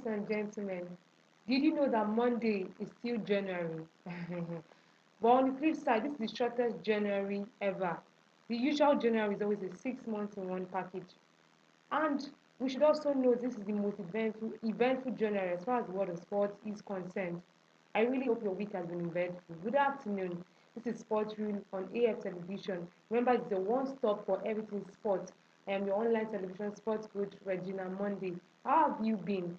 and gentlemen, did you know that Monday is still January? But on the flip side, this is the shortest January ever. The usual January is always a 6 months in one package. And we should also know this is the most eventful January as far as the world of sports is concerned. I really hope your week has been eventful. Good afternoon. This is Sports Reel on AF Television. Remember, it's the one stop for everything sports. I am your online television sports coach, Regina Monday. How have you been?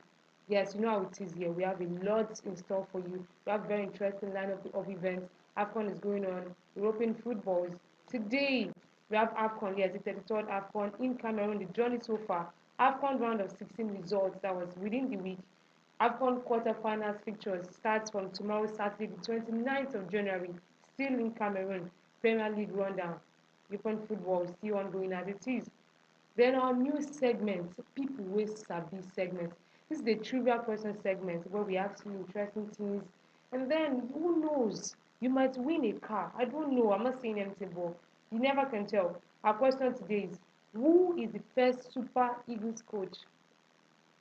Yes, you know how it is here. We have a lot in store for you. We have a very interesting lineup of events. AFCON is going on, European footballs. Today, we have AFCON, yes, the 33rd AFCON in Cameroon. The journey so far, AFCON round of 16 results that was within the week. AFCON quarterfinals fixtures starts from tomorrow, Saturday, the 29th of January, still in Cameroon. Premier League rundown. European football still ongoing as it is. Then our new segment, People with Sabi segment. This is the trivia question segment where we ask you interesting things. And then, who knows? You might win a car. I don't know. I'm not saying anything, but you never can tell. Our question today is, who is the first Super Eagles coach?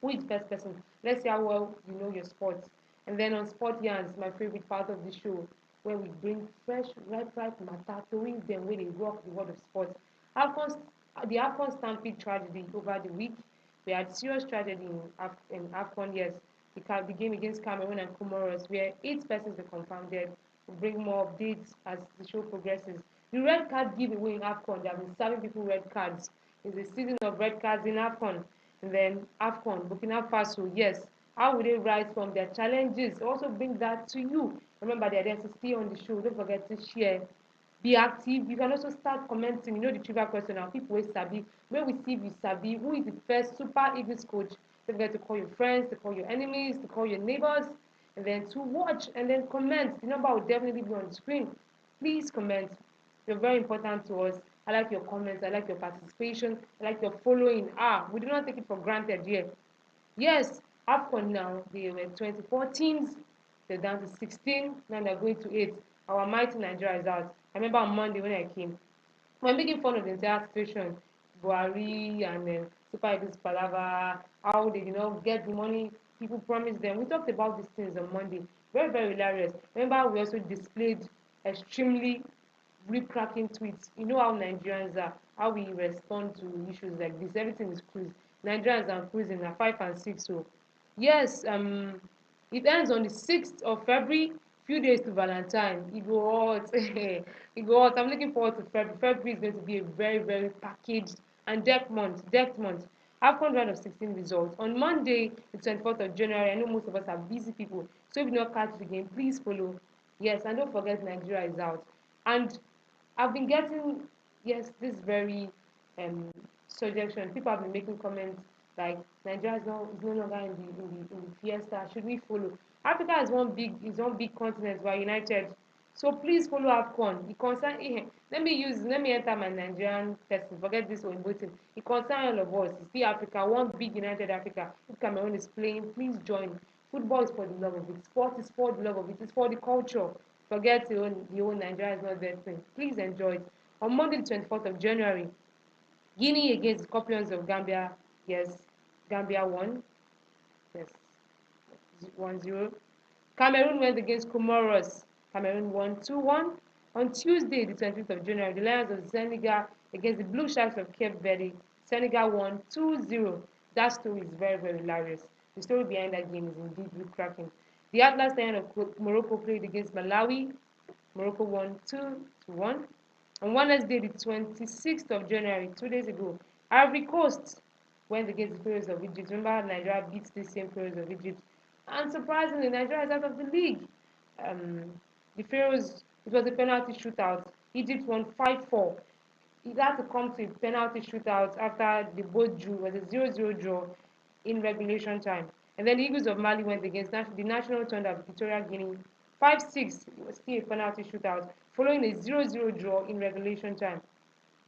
Who is the first person? Let's see how well you know your sports. And then on Sport Yarns, my favorite part of the show, where we bring fresh, ripe matter to win them where they rock the world of sports. AFCON, the AFCON Stampede tragedy over the week. We had serious tragedy in AFCON, yes. The game against Cameroon and Comoros, where 8 persons were confounded. We'll bring more updates as the show progresses. The red card giveaway in AFCON, they have been serving people red cards. It's the season of red cards in AFCON. And then AFCON, Burkina Faso, yes. How will they rise from their challenges? Also bring that to you. Remember, the identity stay on the show. Don't forget to share. Be active. You can also start commenting. You know the trivia question now. People will Sabi. When we see you Sabi, who is the first Super Eagles coach? Don't forget to call your friends, to call your enemies, to call your neighbors, and then to watch and then comment. The number will definitely be on the screen. Please comment. You're very important to us. I like your comments. I like your participation. I like your following. We do not take it for granted here. Yes, AFCON now, they were 24 teams. They're down to 16. Now they're going to 8. Our mighty Nigeria is out. I remember on Monday when I came, we're making fun of the entire situation. Buhari and Super Eagles Palava, how they did not get the money people promised them. We talked about these things on Monday. Very, very hilarious. Remember, we also displayed extremely rip-cracking tweets. You know how Nigerians are, how we respond to issues like this. Everything is cruise. Nigerians are cruising at 5 and 6. So, yes, it ends on the 6th of February, few days to Valentine. It go hot. It go hot. I'm looking forward to February. February is going to be a very, very packaged and decked month. Decked month. AFCON round of 16 results. On Monday, the 24th of January, I know most of us are busy people. So if you don't catch the game, please follow. Yes, and don't forget Nigeria is out. And I've been getting, yes, this very suggestion. People have been making comments like Nigeria is no longer in the fiesta. Should we follow? Africa is one big continent. We are united. So please follow AFCON. It concern let me enter my Nigerian person. Forget this one voting. It concern all of us. You see Africa, one big united Africa. If Cameroon is playing, please join. Football is for the love of it. Sport is for the love of it. It's for the culture. Forget the whole Nigeria is not there thing. Please enjoy it. On Monday, the 24th of January, Guinea against the Scorpions of Gambia. Yes, Gambia won. Yes, 1-0. Cameroon went against Comoros. Cameroon won 2-1. On Tuesday, the 20th of January, the Lions of Senegal against the Blue Sharks of Cape Verde. Senegal won 2-0. That story is very, very hilarious. The story behind that game is indeed really cracking. The Atlas Lions of Morocco played against Malawi. Morocco won 2-1. On Wednesday, the 26th of January, 2 days ago, Ivory Coast went against the Pharaohs of Egypt. Remember, Nigeria beat the same Pharaohs of Egypt. And surprisingly, Nigeria is out of the league. The Pharaohs, it was a penalty shootout. Egypt won 5-4. It had to come to a penalty shootout after the both drew. It was a 0-0 draw in regulation time. And then the Eagles of Mali went against the national tournament of Equatorial Guinea 5-6. It was still a penalty shootout following a 0-0 draw in regulation time.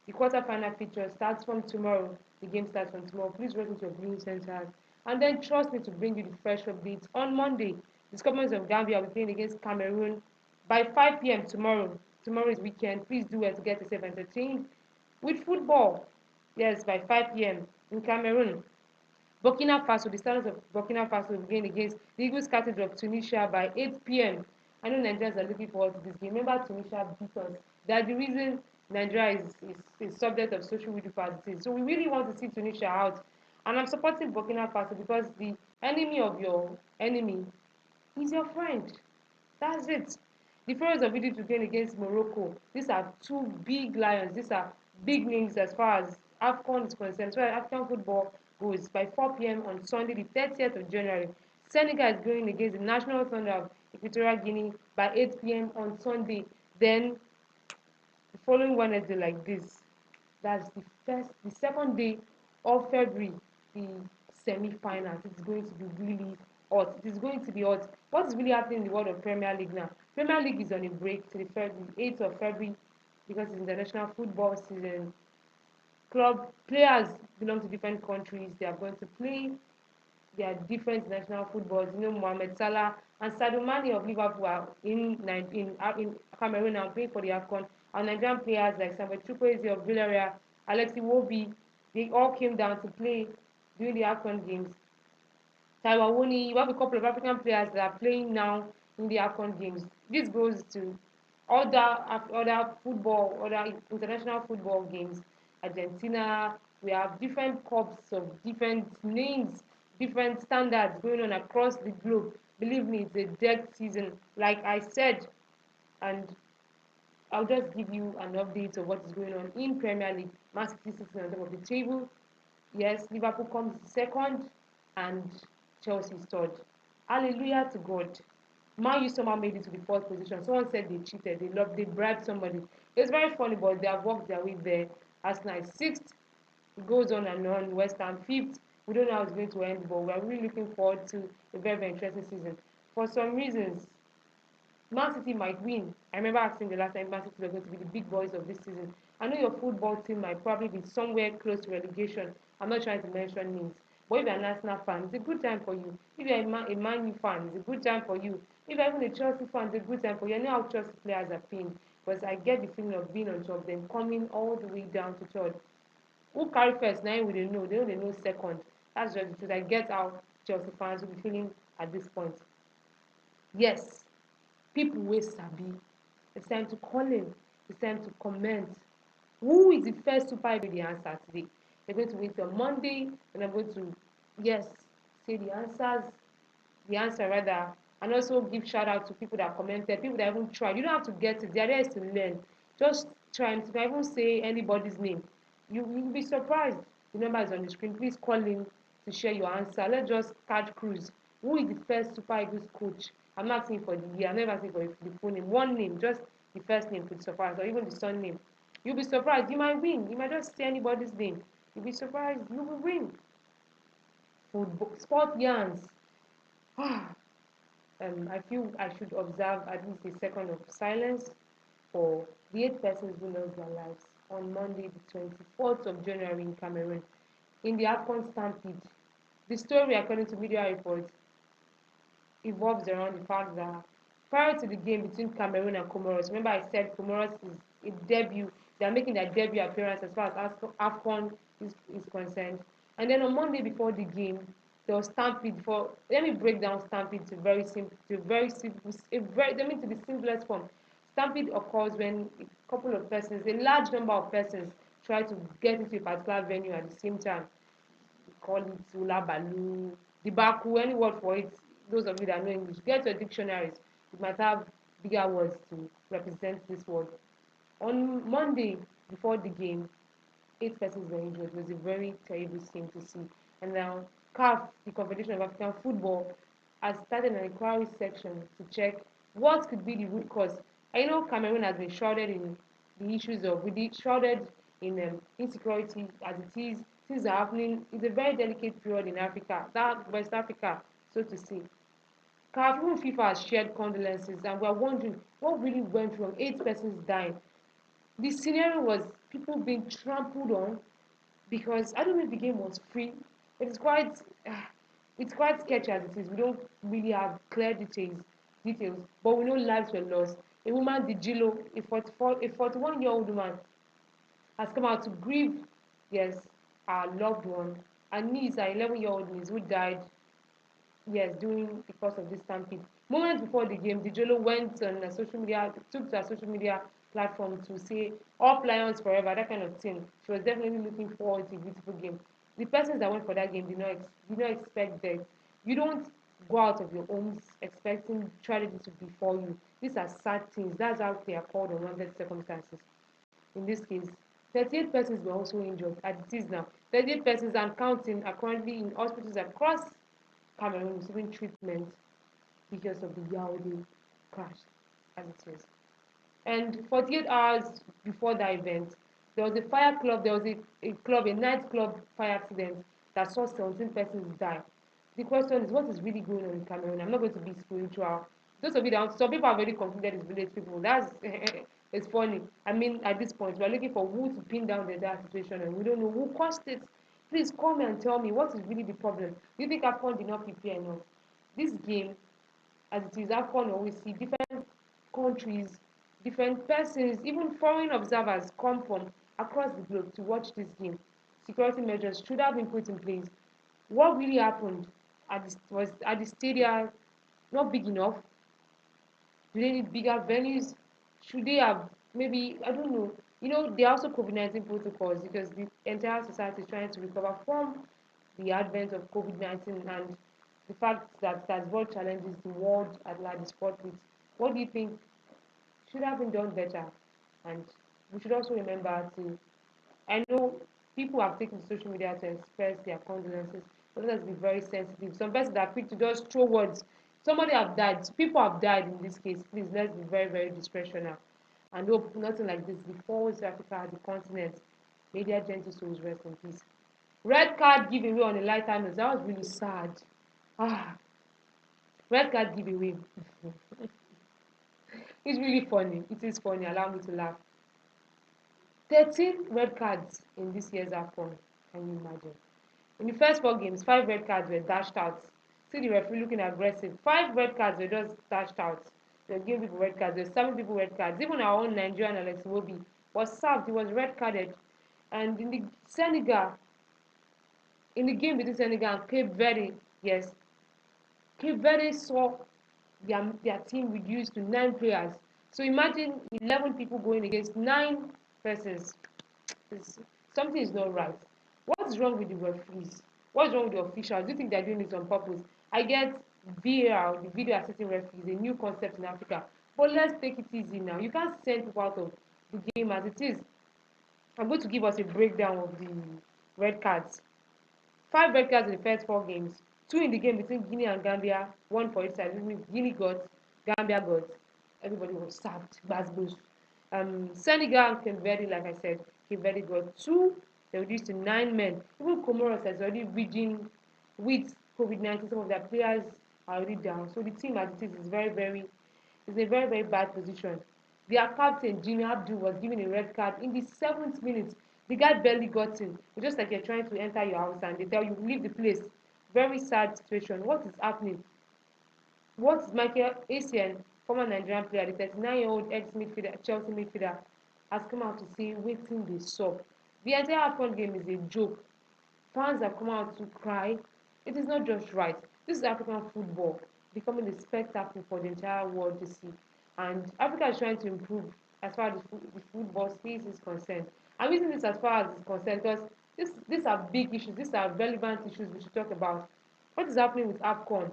The quarterfinal feature starts from tomorrow. The game starts from tomorrow. Please rush into your viewing centers. And then trust me to bring you the fresh updates on Monday. The Scorpions of Gambia will be playing against Cameroon by 5 p.m. tomorrow. Tomorrow is weekend. Please do well to get yourself entertained with football. Yes, by 5 p.m. in Cameroon. Burkina Faso, the Stars of Burkina Faso will begin against the Eagles Cathedral of Tunisia by 8 p.m. I know Nigerians are looking forward to this game. Remember, Tunisia beat us. That's the reason Nigeria is subject of social media parties. So we really want to see Tunisia out. And I'm supporting Burkina Faso because the enemy of your enemy is your friend. That's it. The Pharaohs of Egypt will game against Morocco. These are two big lions. These are big names as far as AFCON is concerned. So African football goes by 4 p.m. on Sunday, the 30th of January. Senegal is going against the National Thunder of Equatorial Guinea by 8 p.m. on Sunday. Then the following Wednesday like this. That's the second day of February, the semi-finals. It's going to be really hot. It is going to be hot. What is really happening in the world of Premier League now? Premier League is on a break till the 8th of February because it's international football season. Club players belong to different countries. They are going to play their different national footballs. You know, Mohamed Salah and Sadio Mane of Liverpool are in Cameroon now playing for the AFCON. Our Nigerian players like Samuel Chukwueze of Villarreal, Alexi Wobi, they all came down to play during the AFCON games. Taiwa Woni, you have a couple of African players that are playing now in the AFCON games. This goes to other football, other international football games. Argentina, we have different cups of different names, different standards going on across the globe. Believe me, it's a dead season, like I said, and I'll just give you an update of what is going on in Premier League. Man City sitting on top of the table. Yes, Liverpool comes second, and Chelsea is third. Hallelujah to God. Man U somehow made it to the fourth position. Someone said they cheated, they bribed somebody. It's very funny, but they have worked their way there. Arsenal is sixth. It goes on and on. West Ham fifth. We don't know how it's going to end, but we're really looking forward to a very, very interesting season. For some reasons, Man City might win. I remember asking the last time Man City were going to be the big boys of this season. I know your football team might probably be somewhere close to relegation. I'm not trying to mention names. But if you're an Arsenal fan, it's a good time for you. If you're a Man U fan, it's a good time for you. If you're even a Chelsea fan, it's a good time for you. I know how Chelsea players are paying. Because I get the feeling of being on top, then coming all the way down to third. Who carry first? Now we don't know. They know second. That's just the truth. I get how Chelsea fans will be feeling at this point. Yes, people wey sabi, it's time to call in, it's time to comment. Who is the first super hero? The answer today. We're going to wait till Monday, and I'm going to, yes, say the answer rather, and also give shout out to people that commented, people that even tried. You don't have to get it. The idea is to learn. Just try, and if I even say anybody's name, you'll be surprised. The number is on the screen. Please call in to share your answer. Let's just catch cruise. Who is the first Super Eagles coach? I'm not asking for the year. I'm never asking for the full name. One name, just the first name could suffice, or even the son name. You'll be surprised. You might win. You might just say anybody's name. You'll be surprised. You will win. Football, sport yarns. I feel I should observe at least a second of silence for the 8 persons who lost their lives on Monday, the 24th of January in Cameroon, in the AFCON Stampede. The story, according to media reports, evolves around the fact that prior to the game between Cameroon and Comoros, remember I said Comoros is a debut, they are making their debut appearance as far as AFCON is concerned. And then on Monday before the game, there was Stampede. For let me break down Stampede to very simple, to the simplest form. Stampede occurs when a couple of persons, a large number of persons, try to get into a particular venue at the same time. We call it Ula Balu, Dibaku, any word for it. Those of you that know English, get your dictionaries. You might have bigger words to represent this word. On Monday, before the game, 8 persons were injured. It was a very terrible scene to see. And now, CAF, the Confederation of African Football, has started an inquiry section to check what could be the root cause. I know Cameroon has been shrouded in the issues of, shrouded in insecurity as it is. Things are happening. It's a very delicate period in Africa, that West Africa, so to say. CAF, even FIFA has shared condolences, and we are wondering what really went wrong. 8 persons dying. The scenario was people being trampled on because I don't know if the game was free. It's quite sketchy as it is. We don't really have clear details, but we know lives were lost. A woman, Dijilo, a 41-year-old woman, has come out to grieve, yes, our loved one Her niece, her 11-year-old niece, who died, yes, during the course of this stampede. Moments before the game, the Jolo went on a social media, took to a social media platform to say "Up Lions forever," that kind of thing. She was definitely looking forward to a beautiful game. The persons that went for that game did not expect that. You don't go out of your homes expecting tragedy to befall you. These are sad things. That's how they are called unwanted circumstances. In this case, 38 persons were also injured as it is now. 38 persons and counting are currently in hospitals across Cameroon receiving treatment because of the Yaoundé crash, as it is. And 48 hours before that event, there was a fire club, there was a nightclub fire accident that saw 17 persons die. The question is, what is really going on in Cameroon? I'm not going to be spiritual. Those of you that some people have already concluded it's village people. That's it's funny. I mean, at this point, we're looking for who to pin down the entire situation, and we don't know who caused it. Please come and tell me what is really the problem. Do you think AFCON did not prepare enough? This game, as it is AFCON, always see different countries, different persons, even foreign observers come from across the globe to watch this game. Security measures should have been put in place. What really happened was at the stadium not big enough? Do they need bigger venues? Should they have maybe I don't know. There are also COVID-19 protocols because the entire society is trying to recover from the advent of COVID-19 and the fact that that's what challenges the world at large sport with. What do you think should have been done better? And we should also remember to I know people have taken to social media to express their condolences, but let's be very sensitive. Some persons are quick to just throw words. Somebody have died. People have died in this case. Please, let's be very, very discretional. And hope nothing like this befalls Africa, the continent. May their gentle souls rest in peace. Red card giveaway on a lighter note. That was really sad. Ah, red card giveaway. It's really funny. It is funny. Allow me to laugh. 13 red cards in this year's AFCON. Can you imagine? In the first 4 games, 5 red cards were dashed out. See the referee looking aggressive. 5 red cards were just dashed out. They were giving people red cards. They were serving people red cards. Even our own Nigerian Alex Iwobi was served. He was red carded. And in the Senegal, in the game between Senegal and Cape Verde, yes, Cape Verde saw their team reduced to 9 players. So imagine 11 people going against 9 persons. Something is not right. What's wrong with the referees? What's wrong with the officials? Do you think they're doing this on purpose? I get VAR, the video assistant referees, a new concept in Africa. But let's take it easy now. You can't send people out of the game as it is. I'm going to give us a breakdown of the red cards. 5 red cards in the first 4 games. 2 in the game between Guinea and Gambia. 1 for each side. Which means Guinea got, Gambia got. Everybody was served. Basbos. Senegal and Cape Verde, like I said, Cape Verde got 2. They reduced to 9 men. Even Comoros has already reaching with COVID-19. Some of their players are already down. So the team as it is is in a very, very bad position. Their captain, Jimmy Abdul, was given a red card in the 7th minute. The guy barely got in. It's just like you're trying to enter your house and they tell you, leave the place. Very sad situation. What is happening? What is Michael Essien, former Nigerian player, the 39-year-old ex-midfielder, Chelsea midfielder, has come out to say waiting they saw. The entire AFCON game is a joke. Fans have come out to cry. It is not just right. This is African football becoming a spectacle for the entire world to see. And Africa is trying to improve as far as the football space is concerned. I'm using this as far as it's concerned because these are big issues. These are relevant issues we should talk about. What is happening with AFCON?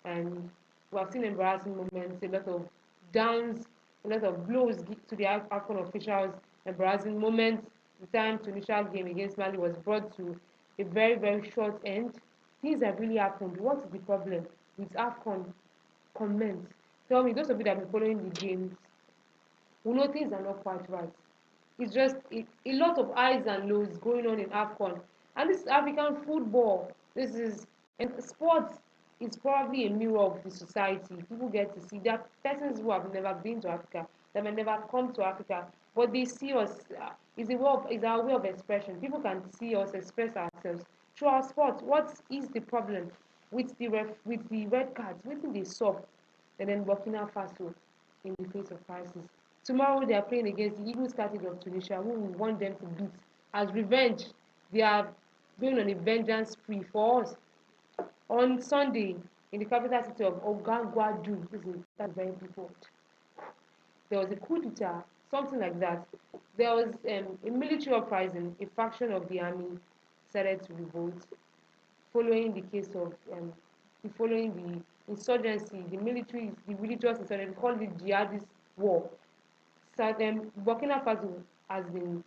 And we have seen embarrassing moments, a lot of downs, a lot of blows to the AFCON officials, embarrassing moments. The time Tunisia game against Mali was brought to a very, very short end. Things have really happened. What is the problem with AFCON? Comment. Tell me, those of you that have been following the games, we know things are not quite right. It's just a lot of highs and lows going on in AFCON. And this is African football. This is and sports is probably a mirror of the society. People get to see. There are persons who have never been to Africa, that may never come to Africa, but they see us. Is our way of expression. People can see us express ourselves through our sport. What is the problem with the red cards? What did they solve? And then Burkina Faso in the face of crisis. Tomorrow they are playing against the Eagles Carthage of Tunisia, who we want them to beat. As revenge, they are going on a vengeance spree for us. On Sunday, in the capital city of Ogagwadu, that's a very big word, there was a coup d'etat, something like that. There was a military uprising. A faction of the army started to revolt, following the case of following the insurgency, the military, the religious insurgency, we call it jihadist war. So Burkina Faso has been,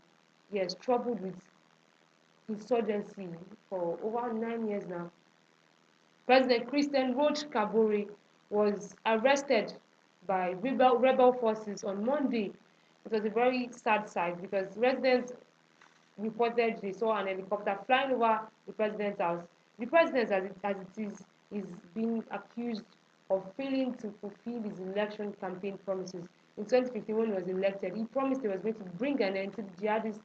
yes, troubled with insurgency for over 9 years now. President Christian Roch Kabore was arrested by rebel forces on Monday. It was a very sad sight because residents reported they saw an helicopter flying over the president's house. The president, is being accused of failing to fulfill his election campaign promises. In 2015, when he was elected, he promised he was going to bring an end to the jihadist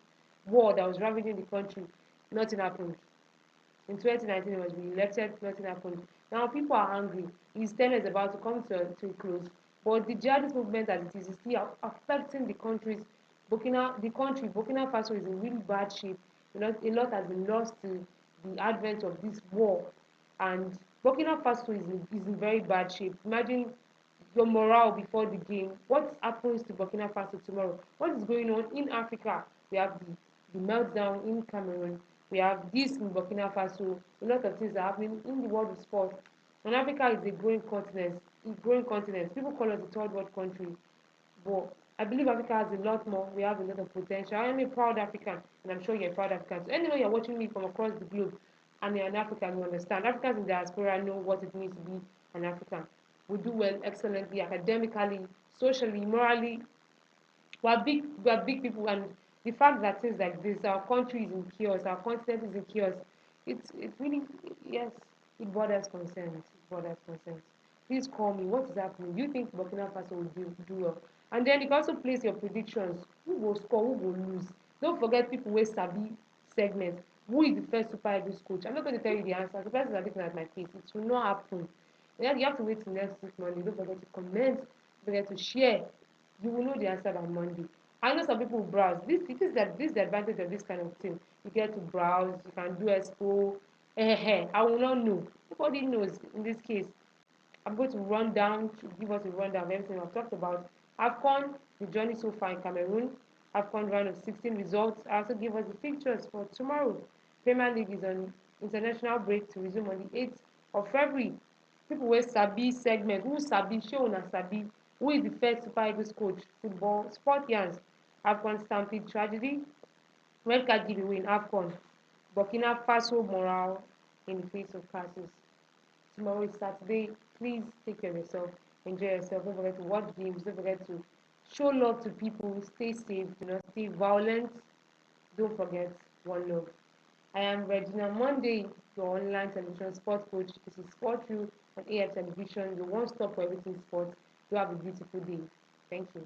war that was ravaging the country. Nothing happened. In 2019, he was re-elected, nothing happened. Now people are angry. His tenure is about to come to a close. But the jihadist movement as it is still affecting the country. Burkina Faso is in really bad shape. A lot has been lost to the advent of this war. And Burkina Faso is in very bad shape. Imagine your morale before the game. What happens to Burkina Faso tomorrow? What is going on in Africa? We have the meltdown in Cameroon. We have this in Burkina Faso. A lot of things are happening in the world of sport. And Africa is a growing continent. People call us a third world country. But I believe Africa has a lot more. We have a lot of potential. I am a proud African, and I'm sure you're a proud African. So anyway, you're watching me from across the globe, and you're an African, you understand. Africans in diaspora know what it means to be an African. We do well excellently academically, socially, morally. We are big people, and the fact that things like this, our country is in chaos, our continent is in chaos, it really, yes, it borders consent. It borders consent. Please call me. What is happening? You think Burkina Faso will do well? And then you can also place your predictions. Who will score? Who will lose? Don't forget people wey Sabi segment. Who is the first Super Eagles coach? I'm not going to tell you the answer. The person is looking at my face. It will not happen. And you have to wait till next week Monday. Don't forget to comment. Don't forget to share. You will know the answer by Monday. I know some people browse. This is the advantage of this kind of thing. You get to browse. You can do expo. I will not know. Nobody knows in this case. I'm going to give us a rundown of everything I've talked about. AFCON, the journey so far in Cameroon. AFCON round of 16 results. I also give us the fixtures for tomorrow. Premier League is on international break to resume on the 8th of February. People wey Sabi segment. Who Sabi? Shey una Sabi? Who is the first Super Eagles coach? Football, sport yarns. AFCON Stampede tragedy. Red card giveaway in AFCON. Burkina Faso morale in the face of crisis. Tomorrow is Saturday. Please take care of yourself. Enjoy yourself. Don't forget to watch games. Don't forget to show love to people. Stay safe. Do not stay violent. Don't forget one love. I am Regina Monday, your online television sports coach. This is Sports Reel on AF Television, the one stop for everything sports. You have a beautiful day. Thank you.